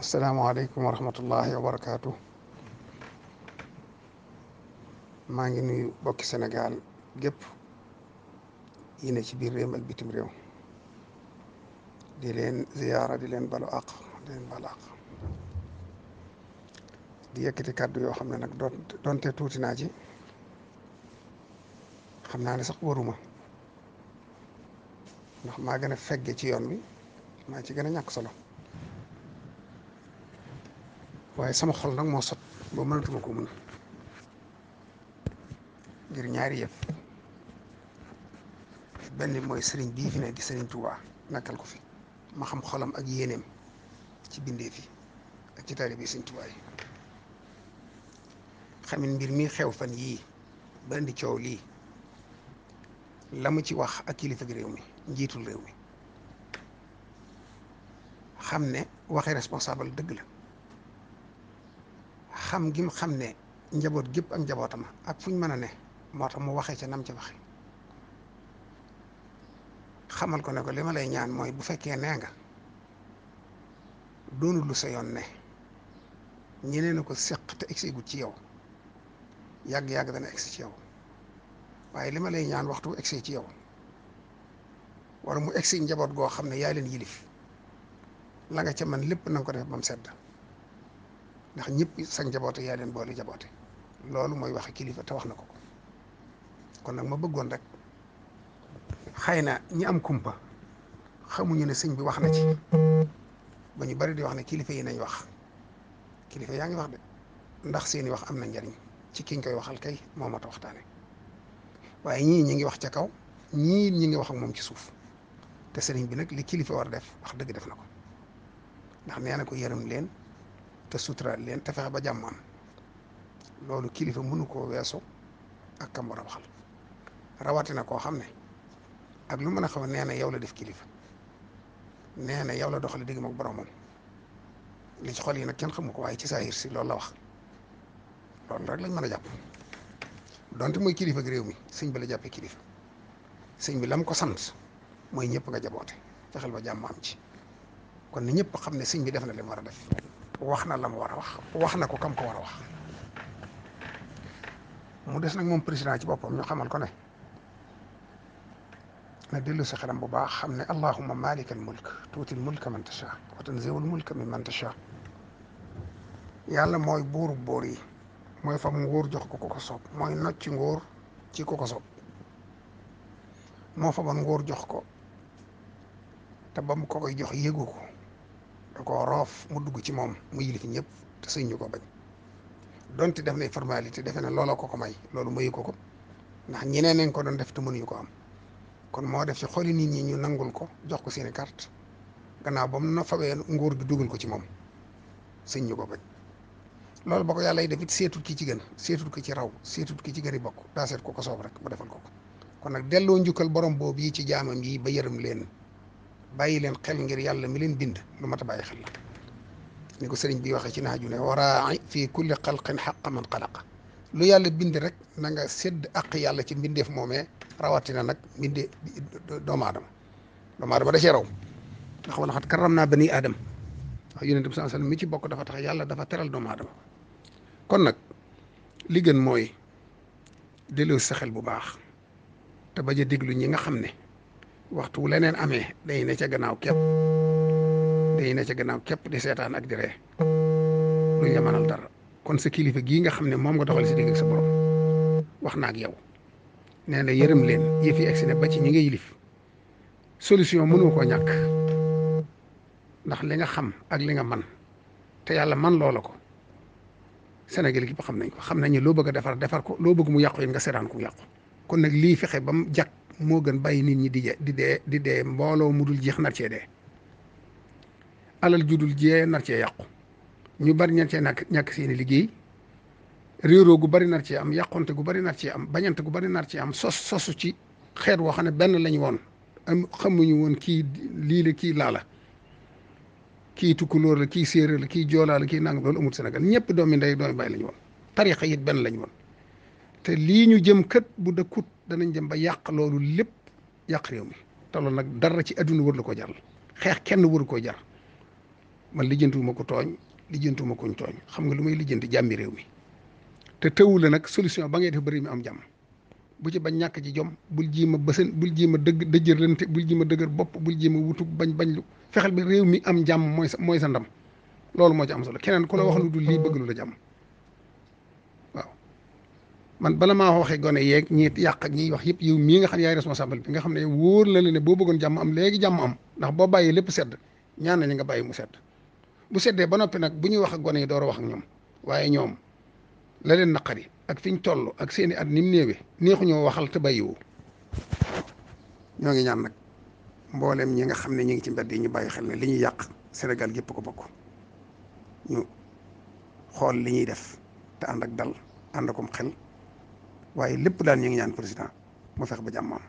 asalaamaaleykum wa rahmatullahi wa barakaatu. maa ngi nuyu bokki Sénégal gépp yi ne ci biir réew ak bitim réew di leen ziyaara di leen balu àq di leen balu àq di yëkkati kàddu yoo xam ne nag doonte tuuti naa ci xam naa ne sax waruma ndax maa gën a fegge ci yoon wi maa ci gën a ñàkk solo waaye sama xol nag moo sot boo mënatuma ko mun ngir ñaari yëpp benn mooy sëriñ bii fi ne di sëriñ Tuubaa nekkal ko fi ma xam xolam ak yéeneem ci bindee fi ak ci taalibe sëriñ Tuubaa yi xamin mbir mi xew fan yii ba indi coow lii la mu ci wax ak kilifa gi réew mi njiitul réew mi xam ne waxi responsable dëgg la xam gi mu xam ne njaboot gépp ak njabootam ak fu ñu mën a ne moo tax mu waxee ca nam ca waxe xamal ko ne ko li ma lay ñaan mooy bu fekkee nee nga doonul lu sa yoon ne ñeneen a ko seq te egsi gut ci yow yàgg-yàgg dana egsi ci yow waaye li ma lay ñaan waxtu egsi ci yow wala mu egsi njaboot goo xam ne yaa leen yilif la nga ca man lépp na nga ko def ba mu sedd ndax ñëpp sa njaboote yaa leen boole jaboote loolu mooy waxe kilifa te wax na ko kon nag ma bëggoon rek xëy na ñi am kumpa xamuñu ne sëñ bi wax na ci ba ñu bari di wax ne kilifa yi nañ wax kilifa yaa ngi wax de ndax seeni wax am na njariñ ci kiñ koy waxal kay moo mat a waxtaane waaye ñii ñi ngi wax ca kaw ñii ñi ngi wax ak moom ci suuf te sëriñ bi nag li kilifa war a def wax dëgg def na ko ndax nee na ko yërëm leen te suturaal leen te fexe ba jàmm am loolu kilifa mënu koo weesu ak kam war a waxal rawatina koo xam ne ak lu mën a xaw nee na yow la def kilifa nee na yow la doxale digg ak boromam li ci xol yi nag kenn xamu ko waaye ci saahir si loolu la wax loolu rek lañ mën a jàpp donte mooy kilifa ak réew mi sëñ bi la jàppee kilifa sëñ bi la mu ko sant mooy ñëpp nga jaboote fexeel ba jàmm am ci kon ni ñëpp xam ne sëñ bi def na li mu war a def wax na la mu war a wax na ko kam ko war a wax mu des nag moom président ci boppam ñu xamal ko ne na dellu si xelam bu baax xam ne allahumma malikal mulk tuutil mulka man tasha wa tanziul mulka min man tasha yàlla mooy buuru boor yi mooy fam nguur jox ko ko soob mooy nocci nguur ci ko soob moo fa ban nguur jox ko te ba mu ko koy jox yëgu ko da koo roof mu dugg ci moom mu yilif ñëpp te sëñ ñu ko bañ donte def nay formalité defe ne looloo ko may loolu mayu ko ndax ñeneen nañ ko doon def te mënuñu ko am kon moo def ci xoli nit ñi ñu nangul ko jox ko seeni carte gannaaw ba mu na fawee nguur gi dugal ko ci moom sëñ ñu ko bañ loolu ba ko yàlla yi def it seetut ki ci gën seetut ki ci raw seetut ki ci gën i bokk daa seet ko soob rek ba defal ko kon nag delloo njukkal borom boobu yi ci jaamam yi ba yërëm leen bàyyi leen xel ngir yàlla mi leen bind lu mat a bàyyi xel la ni ko sëriñ bi waxee ci naaju ne waraai fii kulli xalqin xaqa man xalaqa lu yàlla bind rek na nga sédd àq yàlla ci mbindeef moomee rawatina nag mbinde doomu aadama da cee raw ndax wala xat karam naa bani aadama wax yonent bi sallallahu alayhi wasallam mi ci bokk dafa tax yàlla dafa teral doomu aadama kon nag li gën mooy delloo sa xel bu baax te bañ a déglu ñi nga xam ne waxtu wu leneen amee day ne ca gannaaw képp di seetaan ak di ree duñ la mënal dara kon sa kilifa gii nga xam ne moom nga doxal si digg ak sa borom wax na ak yow nee na yërëm leen yëf yi egsi ne ba ci ñi nga yilif solution mënoo koo ñàkk ndax li nga xam ak li nga man te yàlla man loola ko Sénégal gi xam nañ ko xam nañ ne loo bëgg a defar ko loo bëgg mu yàqu yi nga seetaan ko mu yàqu kon nag lii fexe ba mu jag moo gën bàyyi nit ñi di dee mbooloo mu dul jeex nar cee dee alal ju dul jee nar cee yàqu ñu bari ñan cee ñàkk seeni liggéey réeroo gu bari nar cee am yàqonte gu bari nar cee am bañante gu bari nar cee am sosu ci xeet woo xam ne benn lañ woon am xamuñu woon kii lii la kii laa la kii tukkulóor la kii séeréer la kii joolaa la kii nangam loolu amul Sénégal ñëpp doomi ndey doomi bàyyi lañ woon tarixa it benn lañ woon te lii ñu jëm kët bu dëkkut danañ jëm ba yàq loolu lépp yàq réew mi te loolu nag dara ci adduna wër la ko jar xeex kenn waru koo jar man lijjantuwuma ko tooñ lijjantuwuma kuñ tooñ xam nga lu may lijjanti jàmmi réew mi te tëwu la nag solution ba ngay def bëri mi am jàmm bu ci bañ ñàkk ci jom bul jiima bësën bul jiima dëjërlante bul jiima dëgër bopp bul jiima wutu bañ lu fexeel bi réew mi am jàmm mooy sa ndam loolu moo ci am solo keneen ku la wax lu dul lii bëgg lu la jàmm waaw man bala maa waxee gone yeeg ñi yàq ak ñiy wax yëpp yow mii nga xam yaay responsable bi nga xam ne wóor na la ne boo bëggoon jàmm am léegi jàmm am ndax boo bàyyi lépp sedd ñaan nañu nga bàyyi mu sedd bu seddee ba noppi nag bu ñuy wax ak gone yi door a wax ak ñoom waaye ñoom la leen naqari ak fi ñu toll ak seeni at ni mu néewee neexuñoo waxal te bàyyiwoo ñoo ngi ñaan nag mbooleem ñi nga xam ne ñi ngi ci mbedd yi ñu bàyyi xel ne li ñuy yàq Sénégal gépp ko bokk ñu xool li ñuy def te ànd ak dal ànd akom xel waaye lépp daal ñu ngi ñaan président mu fex ba jàmm am